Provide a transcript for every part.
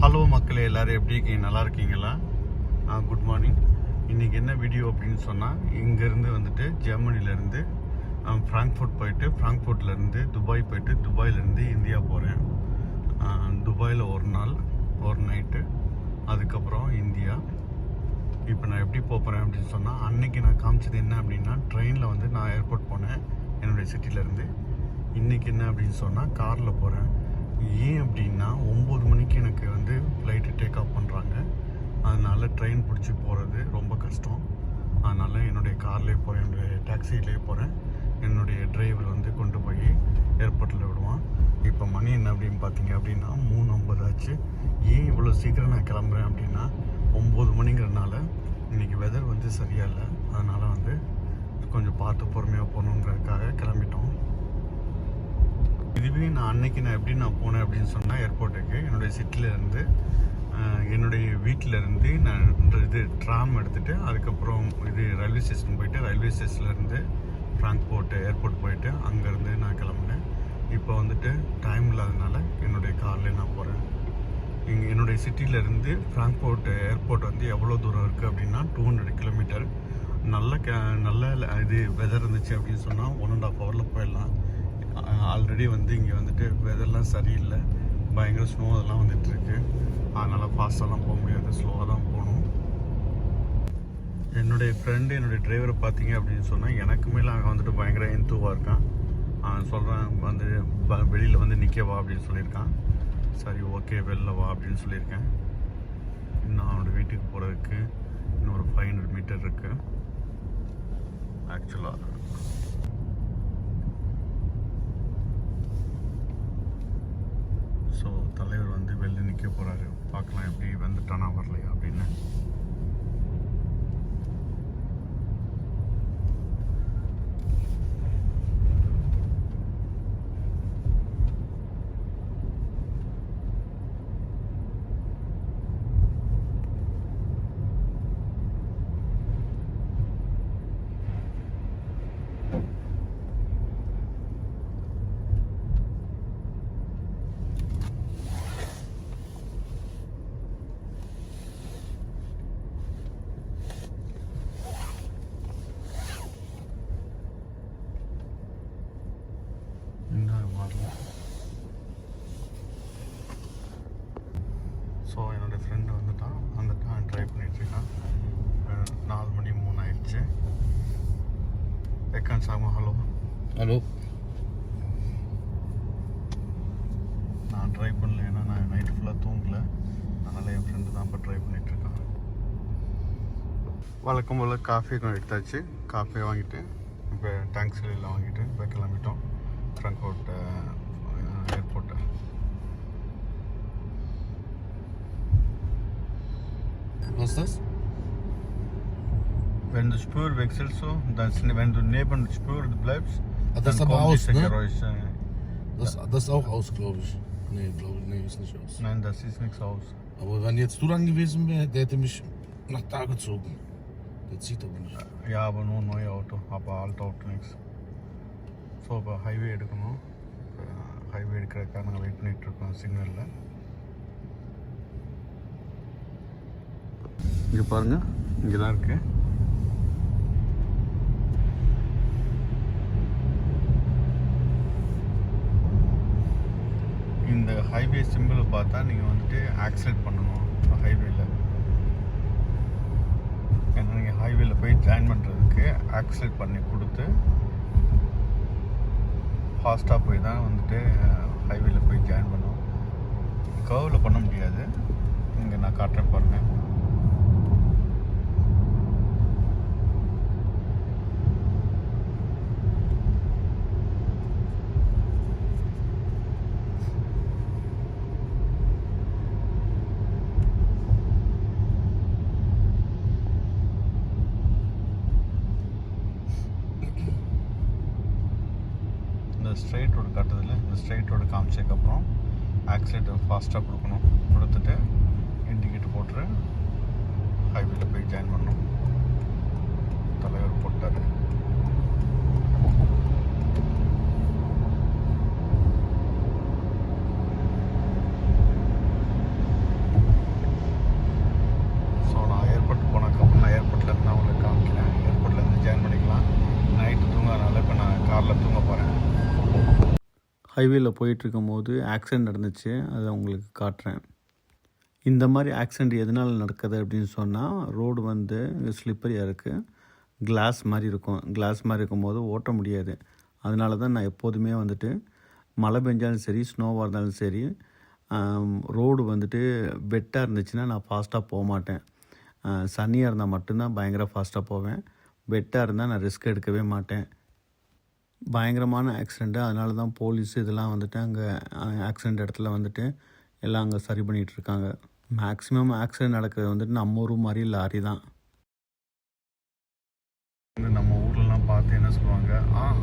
Hello மக்களே, எல்லோரும் எப்படி இருக்கீங்க? நல்லா இருக்கீங்களா? Good morning. இன்றைக்கி என்ன வீடியோ அப்படின்னு சொன்னால், இங்கேருந்து வந்துட்டு ஜெர்மனிலேருந்து ஃப்ராங்க்ஃபர்ட் போயிட்டு, ஃப்ராங்க்ஃபர்ட்லேருந்து துபாய் போயிட்டு, துபாயிலேருந்து இந்தியா போகிறேன். துபாயில் ஒரு நாள் ஒரு நைட்டு, அதுக்கப்புறம் இந்தியா. இப்போ நான் எப்படி போகிறேன் அப்படின்னு சொன்னால், அன்னைக்கு நான் காமிச்சது என்ன அப்படின்னா, ட்ரெயினில் வந்து நான் ஏர்போர்ட் போனேன் என்னுடைய சிட்டிலேருந்து. இன்றைக்கி என்ன அப்படின்னு சொன்னால், காரில் போகிறேன். ஏன் அப்படின்னா 9 மணிக்கு எனக்கு வந்து ஃப்ளைட்டு டேக் ஆஃப் பண்ணுறாங்க. அதனால் ட்ரெயின் பிடிச்சி போகிறது ரொம்ப கஷ்டம். அதனால் என்னுடைய கார்லேயே போகிறேன், என்னுடைய டாக்ஸிலேயே போகிறேன். என்னுடைய டிரைவர் வந்து கொண்டு போய் ஏர்போர்ட்டில் விடுவான். இப்போ மணி என்ன அப்படின்னு பார்த்தீங்க அப்படின்னா 3:50 ஆச்சு. ஏன் இவ்வளோ சீக்கிரம் நான் கிளம்புறேன் அப்படின்னா 9 மணிங்கிறதுனால இன்றைக்கி வெதர் வந்து சரியாக இல்லை. அதனால் வந்து கொஞ்சம் பார்த்து பொறுமையாக போகணுங்கிறதுக்காக கிளம்பிட்டோம். இதுவே நான் எப்படி போனேன் அப்படின்னு சொன்னால், ஏர்போர்ட்டுக்கு என்னுடைய சிட்டிலேருந்து என்னுடைய வீட்டிலேருந்து நான் இது ட்ராம் எடுத்துகிட்டு, அதுக்கப்புறம் இது ரயில்வே ஸ்டேஷன் போயிட்டு, ரயில்வே ஸ்டேஷன்லேருந்து ஃப்ராங்க்ஃபர்ட் ஏர்போர்ட் போயிட்டு அங்கேருந்து நான் கிளம்புனேன். இப்போ வந்துட்டு டைம் இல்லாததுனால என்னுடைய கார்லேயே நான் போகிறேன். என்னுடைய சிட்டிலேருந்து ஃப்ராங்க்ஃபர்ட் ஏர்போர்ட் வந்து எவ்வளோ தூரம் இருக்குது அப்படின்னா 200 கிலோமீட்டர். நல்ல இது வெதர் இருந்துச்சு அப்படின்னு சொன்னால் 1.5 ஹவரில் போயிடலாம். ஆல்ரெடி வந்து இங்கே வந்துட்டு வெதர்லாம் சரியில்லை, பயங்கர ஸ்னோ அதெல்லாம் வந்துட்டுருக்கு. அதனால் ஃபாஸ்ட்டாலாம் போக முடியாது, ஸ்லோவாக தான் போகணும். என்னுடைய ஃப்ரெண்டு என்னுடைய டிரைவரை பார்த்தீங்க அப்படின்னு சொன்னால், எனக்கு மேலே அங்கே வந்துட்டு பயங்கர எந்தூவாக இருக்கான். சொல்கிறேன் வந்து வெளியில் வந்து நிற்கவா அப்படின்னு சொல்லியிருக்கான். சரி ஓகே வெளில வா அப்படின்னு சொல்லியிருக்கேன். இன்னும் அவனோட வீட்டுக்கு போகிறதுக்கு இன்னும் ஒரு 500 மீட்டர் இருக்குது ஆக்சுவலாக. ஸோ தலைவர் வந்து வெளில நிற்க போகிறாரு. பார்க்கலாம் எப்படி வந்துட்டானா வரலையா அப்படின்னு. ஸோ என்னோடய ஃப்ரெண்டு வந்துட்டான் ட்ரைவ் பண்ணிகிட்ருக்கான். 4 மணி 3 ஆயிடுச்சு. எக்கான் சாமா ஹலோ ஹலோ. நான் ட்ரைவ் பண்ணல, ஏன்னா நான் நைட்டு ஃபுல்லாக தூங்கலை. அதனால் என் ஃப்ரெண்டு தான் இப்போ ட்ரைவ் பண்ணிகிட்ருக்கான். வழக்கம் போல் காஃபி எடுத்தாச்சு. காஃபியை வாங்கிட்டு இப்போ டேங்க்ஸில் எல்லாம் வாங்கிட்டு இப்போ கிளம்பிட்டோம் Frankfurt airport. Was ist das? Wenn du Spur wechselst, so, wenn du neben der Spur bleibst, das dann aber kommt aus, diese ne? Geräusche. Das ist auch aus, glaube ich. Nee, ist nicht aus. Nein, das ist nichts aus. Aber wenn jetzt du dran gewesen wäre, der hätte mich nach da gezogen. Der zieht aber nicht. Ja, aber nur neue Auto, aber alte Auto nichts. So, இப்போ highway எடுக்கணும். Highway எடுக்கிறதுக்காக நாங்கள் wait பண்ணிகிட்ருக்கோம் சிக்னலில். இங்கே பாருங்கள், இங்கே தான் இருக்குது. இந்த ஹைவே சிம்பிளை பார்த்தா நீங்கள் வந்துட்டு ஆக்சிலேட் பண்ணணும் ஹைவேல. ஏன்னா நீங்கள் ஹைவேல போய் ஜாயின் பண்ணுறதுக்கு ஆக்சிலேட் பண்ணி கொடுத்து ஃபாஸ்ட்டாக போய் தான் வந்துட்டு ஹைவேல போய் ஜாயின் பண்ணுவோம். கர்வில் பண்ண முடியாது. இங்கே நான் காட்டுறேன் பாருங்கள். ஸ்ட்ரைட் ரோடு காட்டுதில்ல, இந்த ஸ்ட்ரைட் ரோடு காமிச்சதுக்கப்புறம் ஆக்சிலேட்டர் ஃபாஸ்ட்டாக கொடுக்கணும். கொடுத்துட்டு இண்டிகேட்டர் போட்டு ஹைவேல போய் ஜாயின் பண்ணணும். தலைவர் போட்டார். ஹைவேல போயிட்டுருக்கும் போது ஆக்சிடெண்ட் நடந்துச்சு. அதை உங்களுக்கு காட்டுறேன். இந்த மாதிரி ஆக்சிடெண்ட் எதனால் நடக்குது அப்படின்னு சொன்னால், ரோடு வந்து ஸ்லிப்பரியாக இருக்குது. கிளாஸ் மாதிரி இருக்கும். கிளாஸ் மாதிரி இருக்கும்போது ஓட்ட முடியாது. அதனால தான் நான் எப்போதுமே வந்துட்டு மழை பெஞ்சாலும் சரி, ஸ்னோவாக இருந்தாலும் சரி, ரோடு வந்துட்டு வெட்டாக இருந்துச்சுன்னா நான் ஃபாஸ்ட்டாக போக மாட்டேன். சன்னியாக இருந்தால் மட்டும்தான் பயங்கர ஃபாஸ்ட்டாக போவேன். வெட்டாக இருந்தால் நான் ரிஸ்க் எடுக்கவே மாட்டேன். பயங்கரமான ஆக்சிடெண்ட்டு. அதனால தான் போலீஸ் இதெல்லாம் வந்துட்டு அங்கே ஆக்சிடெண்ட் இடத்துல வந்துட்டு எல்லாம் அங்கே சரி பண்ணிகிட்ருக்காங்க. மேக்ஸிமம் ஆக்சிடெண்ட் நடக்கிறது வந்துட்டு நம்ம ஊர் மாதிரி லாரி தான். நம்ம ஊர்லலாம் பார்த்து என்ன சொல்லுவாங்க,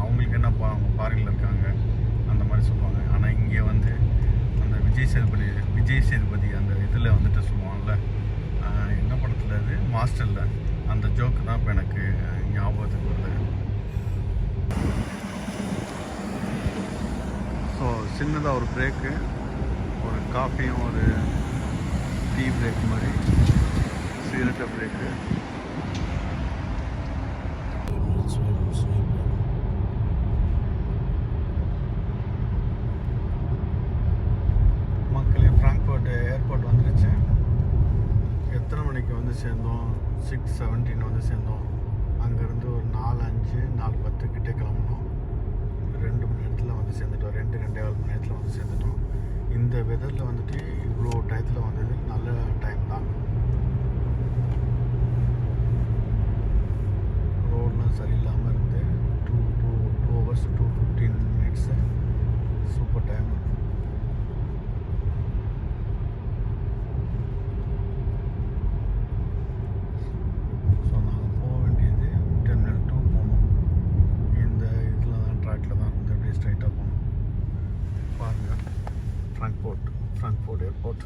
அவங்களுக்கு என்னப்பா அவங்க ஃபாரினில் இருக்காங்க அந்த மாதிரி சொல்லுவாங்க. ஆனால் இங்கே வந்து அந்த விஜய் சேதுபதி அந்த இதில் வந்துட்டு சொல்லுவாங்கள்ல, என்ன படத்தில் அது மாஸ்டரில் அந்த ஜோக்கு தான் இப்போ எனக்கு ஞாபகத்துக்கு வருது. ஸோ சின்னதாக ஒரு பிரேக்கு, ஒரு காஃபியும் ஒரு டீ பிரேக் மாதிரி, சிகரெட்டை பிரேக்கு. மக்களே, ஃப்ராங்க்ஃபர்ட் ஏர்போர்ட் வந்துருச்சு. எத்தனை மணிக்கு வந்து சேர்ந்தோம்? 6:17 வந்து சேர்ந்தோம். அங்கேருந்து ஒரு 4:05 4:10 கிட்டே கிளம்பணும். 2 மணி நேரத்தில் வந்து சேர்ந்துட்டோம். 2-2.25 மணி நேரத்தில் வந்து சேர்ந்துட்டோம். இந்த வெதரில் வந்துட்டு இவ்வளோ டயத்தில் வந்தது நல்ல டைம் தான். ரோடெலாம் சரியில்லாமல் இருந்து 2 hours 2:15 minutes super time. So நாங்கள் போக வேண்டியது டெர்மினல் 2 போகணும். இந்த இதில் தான் ட்ராக்கில் தான் இருந்து அப்படியே ஸ்ட்ரைட்டாக போகணும். பாருங்கள், ஃப்ராங்க்ஃபர்ட் ஏர்போர்ட்.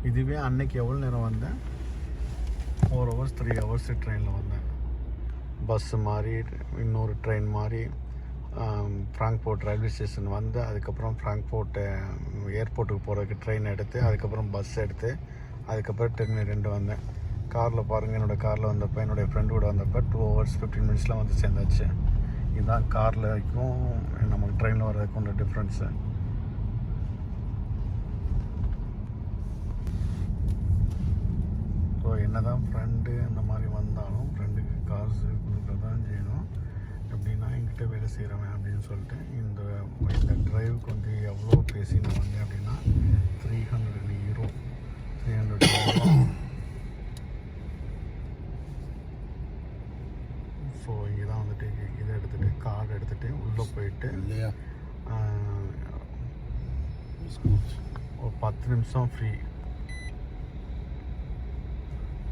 இதுவே அன்னைக்கு எவ்வளோ நேரம் வந்தேன்? 4 hours 3 hours ட்ரெயினில் வந்தேன். பஸ்ஸு மாறி இன்னொரு ட்ரெயின் மாறி ஃப்ராங்க்ஃபர்ட் ரயில்வே ஸ்டேஷன் வந்து, அதுக்கப்புறம் ஃப்ராங்க்ஃபர்ட் ஏர்போர்ட்டுக்கு போகிறதுக்கு ட்ரெயின் எடுத்து, அதுக்கப்புறம் பஸ் எடுத்து, அதுக்கப்புறம் டெர்மினல் 2 வந்தேன். காரில் பாருங்கள், என்னோடய காரில் வந்தப்போ, என்னுடைய ஃப்ரெண்டோட வந்தப்போ 2 hours 15 minutes வந்து சேர்ந்தாச்சு. இதுதான் காரில் வரைக்கும் நமக்கு ட்ரெயினில் வர்றதுக்கு உள்ள டிஃப்ரென்ஸு. ஸோ என்ன தான் ஃப்ரெண்டு அந்த மாதிரி வந்தாலும் ஃப்ரெண்டுக்கு காசு கொடுக்க தான் செய்யணும். எப்படின்னா என்கிட்ட வேலை செய்கிறவன் அப்படின்னு சொல்லிட்டு இந்த ட்ரைவுக்கு வந்து எவ்வளோ பேசி நான் வந்தேன் அப்படின்னா 300 euro. ஸோ இங்கே தான் வந்துட்டு இதை எடுத்துகிட்டு கார்டு எடுத்துகிட்டு உள்ளே போயிட்டு ஒரு 10 நிமிஷம் ஃப்ரீ.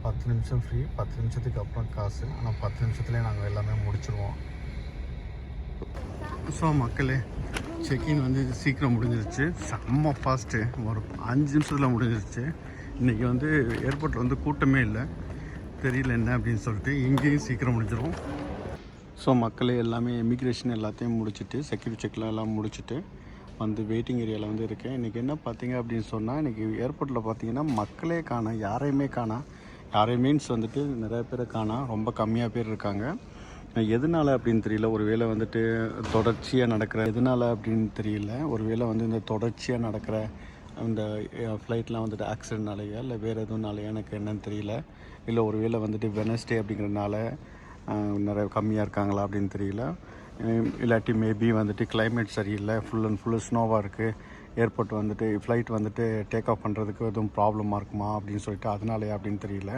10 நிமிஷம் ஃப்ரீ. 10 நிமிஷத்துக்கு அப்புறம் காசு. ஆனால் 10 நிமிஷத்துலேயே நாங்கள் எல்லாமே முடிச்சிடுவோம். ஸோ மக்களே, செக்இன் வந்து சீக்கிரம் முடிஞ்சிருச்சு. செம்ம ஃபாஸ்ட்டு. ஒரு 5 நிமிஷத்தில் முடிஞ்சிருச்சு. இன்றைக்கி வந்து ஏர்போர்ட்டில் வந்து கூட்டமே இல்லை. தெரியல என்ன அப்படின்னு சொல்லிட்டு இங்கேயும் சீக்கிரம் முடிஞ்சிடும். ஸோ மக்களே, எல்லாமே இமிக்ரேஷன் எல்லாத்தையும் முடிச்சுட்டு, செக்யூரிட்டி செக்லாம் எல்லாம் முடிச்சுட்டு வந்து வெயிட்டிங் ஏரியாவில் வந்து இருக்கேன். இன்றைக்கி என்ன பார்த்தீங்க அப்படின்னு சொன்னால், இன்றைக்கி ஏர்போர்ட்டில் பார்த்தீங்கன்னா மக்களே காணோம், யாரையுமே காணோம். யாரையும் மீன்ஸ் வந்துட்டு நிறைய பேரை காணோம், ரொம்ப கம்மியாக பேர் இருக்காங்க. எதனால் அப்படின்னு தெரியல. ஒரு வேளை வந்துட்டு தொடர்ச்சியாக நடக்கிற எதனால் அப்படின்னு தெரியல. ஒரு வேளை வந்து இந்த தொடர்ச்சியாக நடக்கிற இந்த ஃப்ளைட்லாம் வந்துட்டு ஆக்சிடென்ட்னாலையா இல்லை வேறு எதுவும்னாலையா எனக்கு என்னன்னு தெரியல. இல்லை ஒரு வேளை வந்துட்டு வெனஸ்டே அப்படிங்கிறதுனால நிறைய கம்மியாக இருக்காங்களா அப்படின்னு தெரியல. இல்லாட்டி மேபி வந்துட்டு கிளைமேட் சரியில்லை, ஃபுல் அண்ட் ஃபுல்லு ஸ்னோவாக இருக்குது. ஏர்போர்ட் வந்துட்டு ஃப்ளைட் வந்துட்டு டேக் ஆஃப் பண்ணுறதுக்கு எதுவும் ப்ராப்ளமாக இருக்குமா அப்படின்னு சொல்லிட்டு அதனாலயா அப்படின்னு தெரியல.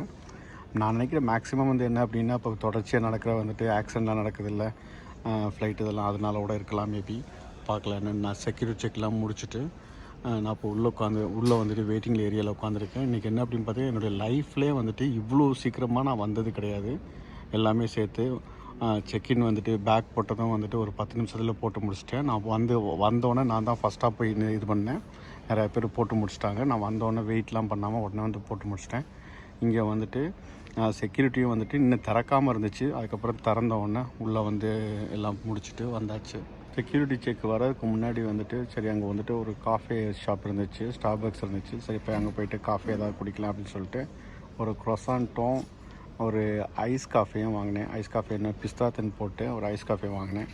நான் நினைக்கிறேன் மேக்ஸிமம் வந்து என்ன அப்படின்னா, இப்போ தொடர்ச்சியாக நடக்கிற வந்துட்டு ஆக்சிடெண்ட்லாம் நடக்குதில்ல ஃப்ளைட், இதெல்லாம் அதனால கூட இருக்கலாம் மேபி. பார்க்கல. நான் செக்யூரிட்டி செக்லாம் முடிச்சுட்டு நான் இப்போ உள்ளே வந்துட்டு வெயிட்டிங் ஏரியாவில் உட்காந்துருக்கேன். இன்றைக்கி என்ன அப்படின்னு பார்த்தீங்கன்னா, என்னுடைய லைஃப்லேயே வந்துட்டு இவ்வளோ சீக்கிரமாக நான் வந்தது கிடையாது. எல்லாமே சேர்த்து செக்இன் வந்துட்டு பேக் போட்டதும் வந்துட்டு ஒரு 10 நிமிஷத்தில் போட்டு முடிச்சிட்டேன். நான் வந்தோடனே நான் தான் ஃபஸ்ட்டாக போய் இது பண்ணேன். நிறையா பேர் போட்டு முடிச்சிட்டாங்க. நான் வந்தோடனே வெயிட்லாம் பண்ணாமல் உடனே வந்து போட்டு முடிச்சிட்டேன். இங்கே வந்துட்டு செக்யூரிட்டியும் வந்துட்டு இன்னும் திறக்காமல் இருந்துச்சு. அதுக்கப்புறம் திறந்த உடனே உள்ளே வந்து எல்லாம் முடிச்சுட்டு வந்தாச்சு. செக்யூரிட்டி செக் வரதுக்கு முன்னாடி வந்துட்டு சரி, அங்கே வந்துட்டு ஒரு காஃபி ஷாப் இருந்துச்சு, ஸ்டார்பக்ஸ் இருந்துச்சு. சரி, போய் அங்கே போயிட்டு காஃபி ஏதாவது குடிக்கலாம் அப்படின்னு சொல்லிட்டு ஒரு க்ரொசான்ட்டும் ஒரு ஐஸ் காஃபியும் வாங்கினேன். ஐஸ் காஃபின்னு பிஸ்தாத்தன் போட்டு ஒரு ஐஸ் காஃபி வாங்கினேன்.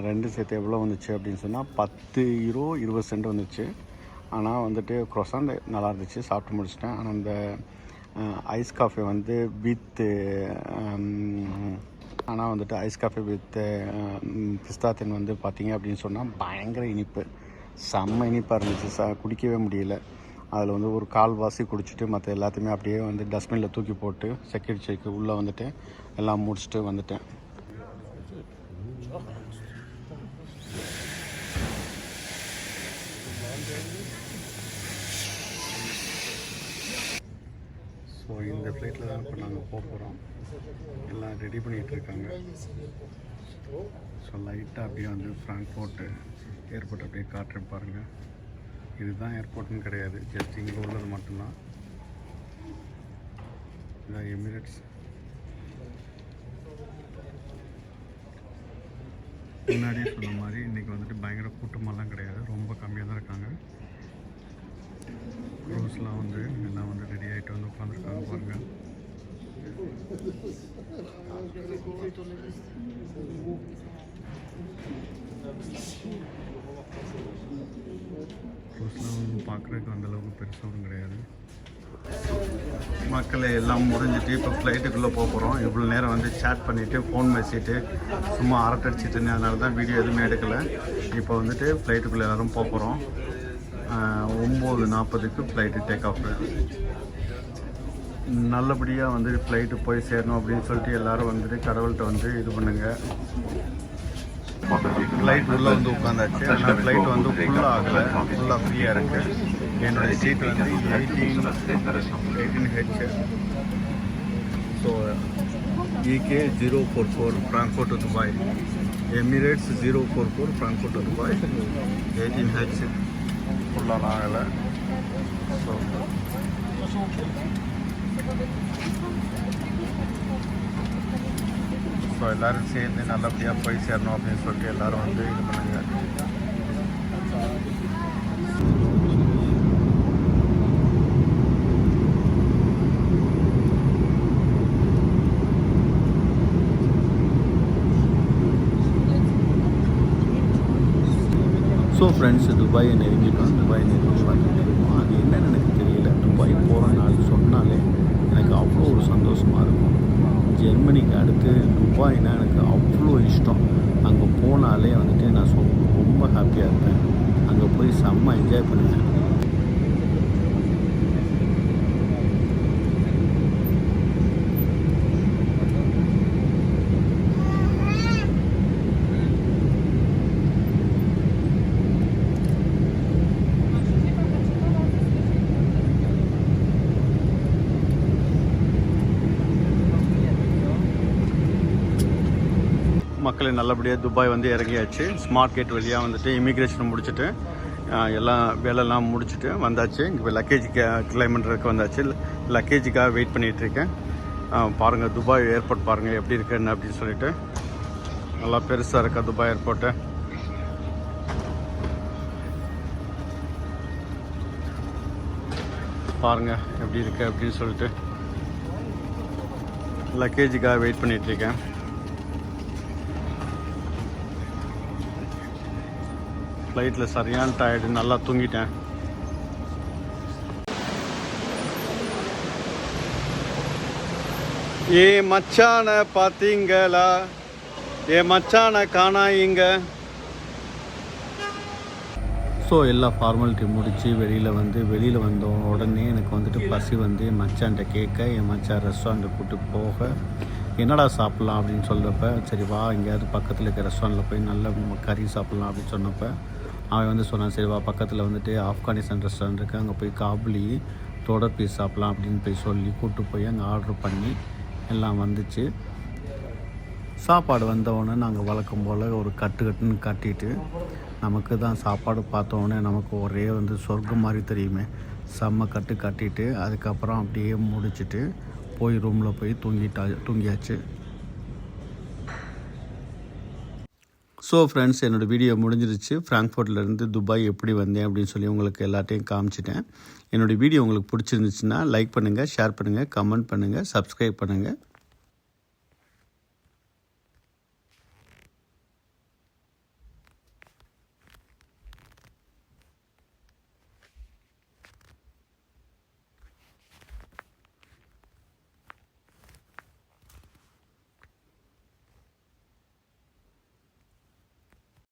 ரெண்டு சேர்த்து எவ்வளோ வந்துச்சு அப்படின்னு சொன்னால் 10 யூரோ 20 சென்ட் வந்துச்சு. ஆனால் வந்துட்டு க்ரோசாண்ட் நல்லா இருந்துச்சு, சாப்பிட்டு முடிச்சிட்டேன். ஆனால் அந்த ஐஸ் காஃபி வந்து வித்து ஆனால் வந்துட்டு ஐஸ் காஃபி வித் பிஸ்தாத்தன் வந்து பார்த்திங்க அப்படின்னு சொன்னால் பயங்கர இனிப்பு, செம்ம இனிப்பாக இருந்துச்சு. குடிக்கவே முடியல. அதில் வந்து ஒரு கால்வாசி குடிச்சிட்டு மற்ற எல்லாத்தையுமே அப்படியே வந்து டஸ்ட்பினில் தூக்கி போட்டு செக்யூரிட்டி செக்கு உள்ளே வந்துட்டு எல்லாம் முடிச்சுட்டு வந்துட்டேன். ஸோ இந்த ஃப்ளைட்டில் தான் இப்போ நாங்கள் போகிறோம். எல்லாம் ரெடி பண்ணிகிட்ருக்காங்க. ஸோ லைட்டாக அப்படியே வந்து ஃப்ராங்க்ஃபர்ட் ஏர்போர்ட் அப்படியே காட்டுறேன் பாருங்கள். இதுதான் ஏர்போர்ட்னு கிடையாது, ஜஸ்ட் இங்கே உள்ளது மட்டும்தான். இதான் எமிரேட்ஸ். முன்னாடியே சொன்ன மாதிரி இன்றைக்கி வந்துட்டு பயங்கர கூட்டமெல்லாம் கிடையாது, ரொம்ப கம்மியாக தான் இருக்காங்க. க்ரூஸ்லாம் வந்து எல்லாம் வந்து ரெடி ஆகிட்டு வந்து உட்காந்துருக்காங்க பாருங்கள். க்ரூஸ்லாம் வந்து பார்க்குறதுக்கு அந்தளவுக்கு பெருசாகவும் கிடையாது. மக்களை எல்லாம் முடிஞ்சிட்டு இப்போ ஃப்ளைட்டுக்குள்ளே போக போகிறோம். இவ்வளோ நேரம் வந்து சேட் பண்ணிவிட்டு ஃபோன் பேசிட்டு சும்மா அரட்டடிச்சிட்டு இருந்தேன், அதனால தான் வீடியோ எதுவுமே எடுக்கலை. இப்போ வந்துட்டு ஃப்ளைட்டுக்குள்ளே எல்லோரும் போக போகிறோம். 9:40க்கு ஃப்ளைட்டு டேக் ஆஃப். நல்லபடியாக வந்து ஃப்ளைட்டு போய் சேரணும் அப்படின்னு சொல்லிட்டு எல்லோரும் வந்துட்டு கடவுள்கிட்ட வந்து இது பண்ணுங்கள். ஃப்ளைட் உள்ளே வந்து உட்காந்தாச்சு. ஆனால் ஃப்ளைட் வந்து ஃபுல்லாக ஆகலை, ஃபுல்லாக ஃப்ரீயாக இருக்குது. என்னுடைய சீட் வந்து 18H. So EK 044 Frankfurt to Dubai, Emirates 044 Frankfurt to Dubai, 18H. ஃபுல்லாக ஆகலை. ஸோ எல்லோரும் சேர்ந்து நல்லபடியாக போய் சேரணும் அப்படின்னு சொல்லிட்டு எல்லோரும் வந்து இது பண்ணுங்க. ஸோ ஃப்ரெண்ட்ஸ், துபாயை நெருங்கிட்டோம். துபாய் நெருங்கி வந்துட்டு அது என்னன்னு எனக்கு தெரியல. துபாய் போகிற நாள் சொன்னாலே எனக்கு அவ்வளோ ஒரு சந்தோஷமாக இருக்கும். ஜெர்மனிக்கு அடுத்து துபாய்னா எனக்கு அவ்வளோ இஷ்டம். அங்கே போனாலே வந்துட்டு நான் ரொம்ப ஹாப்பியாக இருப்பேன். அங்கே போய் செம்ம என்ஜாய் பண்ணுவேன். மக்களை நல்லபடியாக துபாய் வந்து இறங்கியாச்சு. ஸ்மார்ட் கேட் வழியாக வந்துட்டு இமிக்ரேஷன் முடிச்சுட்டு எல்லாம் வேலைலாம் முடிச்சுட்டு வந்தாச்சு. இப்போ லக்கேஜ் கிளைம் பண்ணுறதுக்கு வந்தாச்சு. லக்கேஜுக்காக வெயிட் பண்ணிகிட்ருக்கேன். பாருங்கள் துபாய் ஏர்போர்ட் பாருங்கள் எப்படி இருக்குன்னு அப்படின்னு சொல்லிட்டு. நல்லா பெருசாக இருக்கா துபாய் ஏர்போர்ட்டு. பாருங்கள் எப்படி இருக்குது அப்படின்னு சொல்லிட்டு லக்கேஜுக்காக வெயிட் பண்ணிகிட்ருக்கேன். ஃப்ளைட்டில் சரியான டயர்டு, நல்லா தூங்கிட்டேன். ஏ மச்சான பார்த்தீங்களா, ஏ மச்சான காணாயிங்க. ஸோ எல்லா ஃபார்மாலிட்டி முடித்து வெளியில் வந்தோம். உடனே எனக்கு வந்துட்டு பசி வந்து என் மச்சான்கிட்ட கேட்க, என் மச்சான் ரெஸ்டாரண்ட்டை கூப்பிட்டு போக என்னடா சாப்பிட்லாம் அப்படின்னு சொல்கிறப்ப, சரி வா எங்கேயாவது பக்கத்தில் இருக்க ரெஸ்டாரண்ட்டில் போய் நல்ல கறி சாப்பிட்லாம் அப்படின்னு சொன்னப்போ அவன் வந்து சொன்னான், சரி வா பக்கத்தில் வந்துட்டு ஆப்கானிஸ்தான் ரெஸ்டாரண்ட் இருக்குது, அங்கே போய் காபுலி தொடர் பீஸ் சாப்பிட்லாம் அப்படின்னு போய் சொல்லி கூப்பிட்டு போய் அங்கே ஆர்டர் பண்ணி எல்லாம் வந்துச்சு. சாப்பாடு வந்தவுடனே நாங்கள் வழக்கம் போல் ஒரு கட்டுன்னு கட்டிட்டு, நமக்கு தான் சாப்பாடு பார்த்தோன்னே நமக்கு ஒரே வந்து சொர்க்கம் மாதிரி தெரியுமே, செம்ம கட்டிட்டு அதுக்கப்புறம் அப்படியே முடிச்சுட்டு போய் ரூமில் போய் தூங்கியாச்சு. ஸோ ஃப்ரெண்ட்ஸ், என்னோடய வீடியோ முடிஞ்சிருச்சு. ஃப்ராங்க்ஃபர்ட்லேருந்து துபாய் எப்படி வந்தேன் அப்படின்னு சொல்லி உங்களுக்கு எல்லாத்தையும் காமிச்சிட்டேன். என்னோடய வீடியோ உங்களுக்கு பிடிச்சிருந்துச்சுன்னா லைக் பண்ணுங்கள், ஷேர் பண்ணுங்கள், கமெண்ட் பண்ணுங்கள், சப்ஸ்கிரைப் பண்ணுங்கள்.